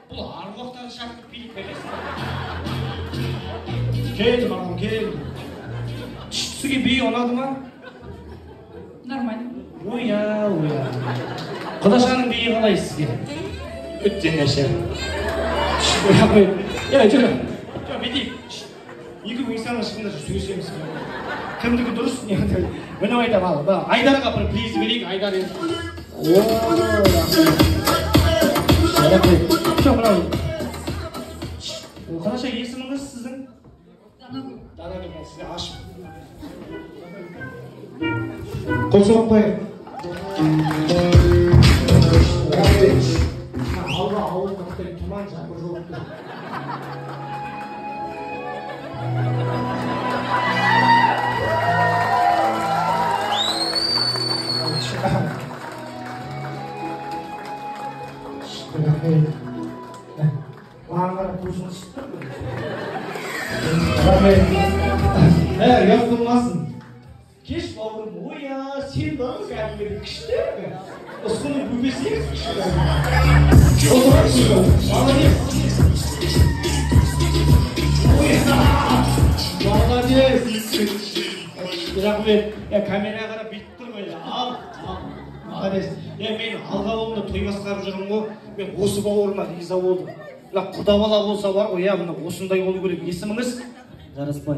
Бұл аруақтарды шақырып билік бересің. Келді маған, келді. Сізге би ұнады ма? Нормально. Оя. Құдашаның биі қалай сізге? Өте нәшер. Рахмет. Жүр, бетейік. Екі инсан ышқында сөйлесеміз. Кімдікі дұрыс? Міне айтам ал. Айдарға бір плиз берейік, Айдар енді. Рахмет. Жоқ, мынау. Құдаша есіміңіз сіздің? Данагүл, мен сізге ашып. Қол соғып қойып. Алға ауыл қақтай тұман жақы жоқ. Маған қарап көзіңіз шықты. Ұят болмасын. Кеш бауырым, оя, сен бағы кәдімгідей күшті. Осының бөбесеңіз күшті. Молодец. Рахмет. Камераға қарап бүйтіп тұр ғой. Ал. Молодец. Мен алға болымда той басқарып жүрмін ғой. Мен осы бауырыма риза болдым. Құда бала болса бар ғой, осындай болу керек. Есіміңіз? Жарасбай.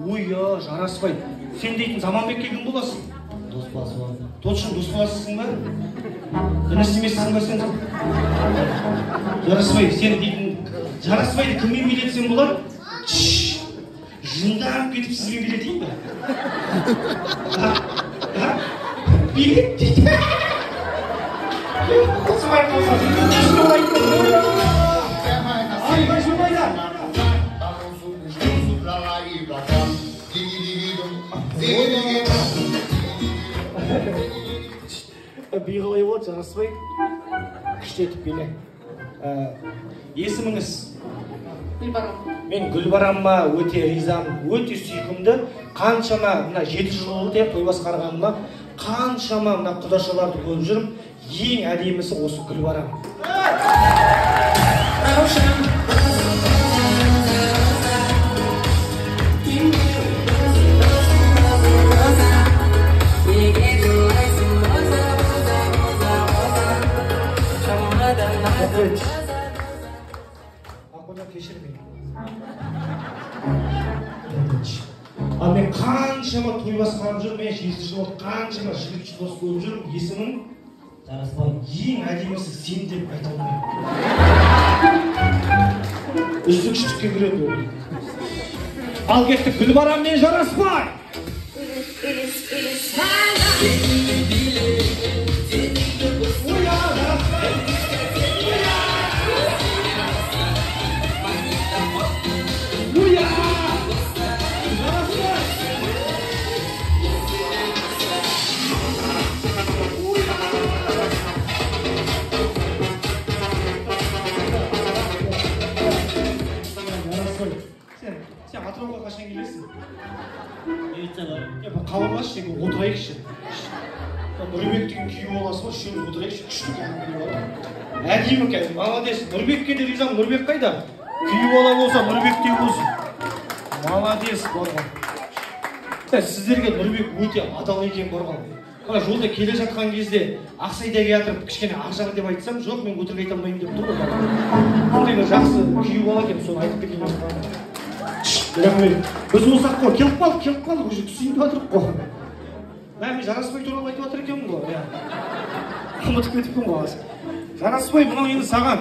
Ойя, Жарасбай. Сен дейтін Заманбекке кім боласың? Доспасыған. Точно доспасысың ба? Іністемесісің ба сен? Жарасбай, сен дейтін Жарасбайды кіммен билетсен болар? Жындап кетіп сізбен билетейін ба? Билет дейді. Осымай қалса, би қалай болады, Жарасбай? Күшті етіп биле. Есіміңіз? Гүлбарам. Мен Гүлбарамма өте ризамын, өте сүйкімді. Қаншама, 7 жыл болды той басқарғаныма, қаншама құдашаларды көріп жүрмін. Ең әдемісі осы Гүлбарам. Ал мен қаншама той басқарып жүрмін, мен 7 жыл болды, қаншама жігітші дос көріп жүрмін. Есімің? Жарасбай. Ең әдемісі сен деп айта алмаймын. Үздікшілікке кіреді ол. Ал кеттік, Гүлбарам мен Жарасбай! Сен Атырауға қашан келесің? Қабылбашы, отырайықшы. Нұрбектің күйі боласы ба, үшеуміз отырайықшы, күшті кәдімгі бар. Әдемі кәдімгі, молодец. Нұрбекке де ризам, Нұрбек қайда? Күйі бола болса, Нұрбектей болсын. Молодец, барған. Сіздерге Нұрбек өте адал екен барған. Жолда келе жатқан кезде Ақсайда келатырып, кішкене ақжар деп айтсам, жоқ, мен өтірік айта алмаймын деп тұр ғой. Бұндай жақсы күйі бола екен, соны айтып берген. Рахмет. Біз болсақ қой, келіп қалдық, уже түсейін деп жатырық қой. Мен Жарасбай туралы айтып жатыр екенмін ғой. Ұмытып кетіппін ғой. Жарасбай, мынау енді саған.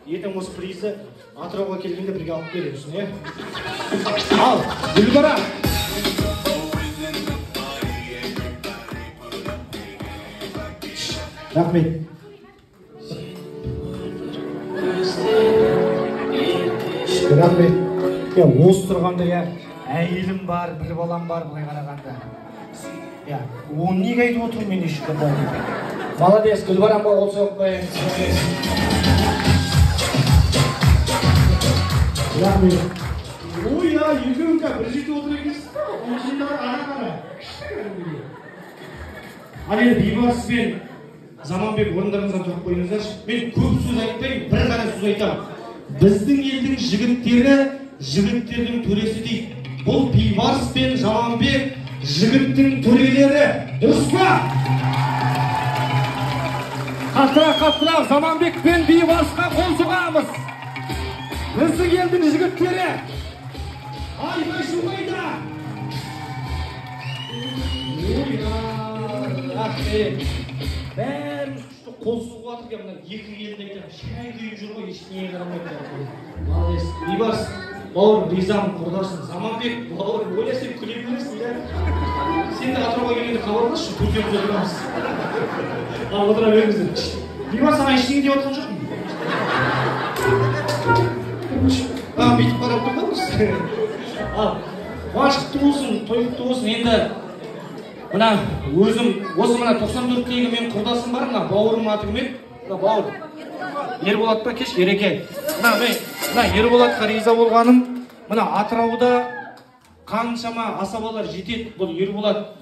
Ертең осы призді Атырауға келгенде бірге алып береміз, не? Ал, Гүлбарам. Рахмет. Рахмет. Осы тұрғанда, әйелім бар, бір балам бар, бұлай қарағанда. Оны неге айтып отырмын мен ешқандай. Молодец, Гүлбарамға қол соғып қояйын. Рахмет. Ой, екеуің бір жерде отыр екенсіз ба? Оның жерде бар ана-қана. Ал енді бейбарыспен Заманбек, орындарыңыздан тұрып қойыңыздаршы. Мен көп сөз айтпаймын, бір ғана сөз айтамын. Біздің елдің жігіттері жігіттердің төресі дейді. Бұл Бейбарыс пен Заманбек жігіттің төрелері. Дұрыс па? Қаттырақ, Заманбек пен Бейбарысқа қол соғамыз. Біздің елдің жігіттері. Айбай шумайда! Бәріміз күшті қол соғып жатыр. Мына екі елді айтамын, шай күйіп жүр ғой, ештеңеге қарамайды. Молодец. Бейбарыс, бауырым, ризамын, құрдасым. Заманбек, бауырым, ойласаң күле бересің, иә? Сен де Атырауға келгенде хабарласшы, көтеріп отырамыз. Ал отыра беріңіздер. Бейбарыс, саған ештеңе деп отқан жоқпын. Бүйтіп қарап тұрмыз. Ал, қуаныш құтты болсын, той құтты болсын. Енді мына өзім, осы мына 94-тегі мен құрдасым бар, мына бауырым аты кім еді? Мына бауыр. Ерболат па, кеш, Ереке. Мына Ерболатқа риза болғаным, мына Атырауда қаншама асабалар жетеді. Бұл Ерболат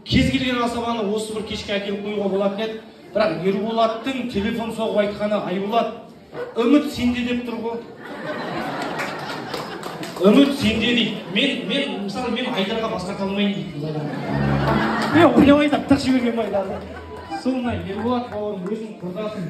кез келген асабаны осы бір кешке әкеліп қоюға болатын еді. Бірақ Ерболаттың телефон соғып айтқаны, Айболат, үміт сенде деп тұр ғой. Үміт сенде дейді. Мысалы, мен Айдарға басқа қалмайын дейді. Ойнамайды, тық жіберген байларды. Сол мына Ерболат бауырым өзің құрдасың.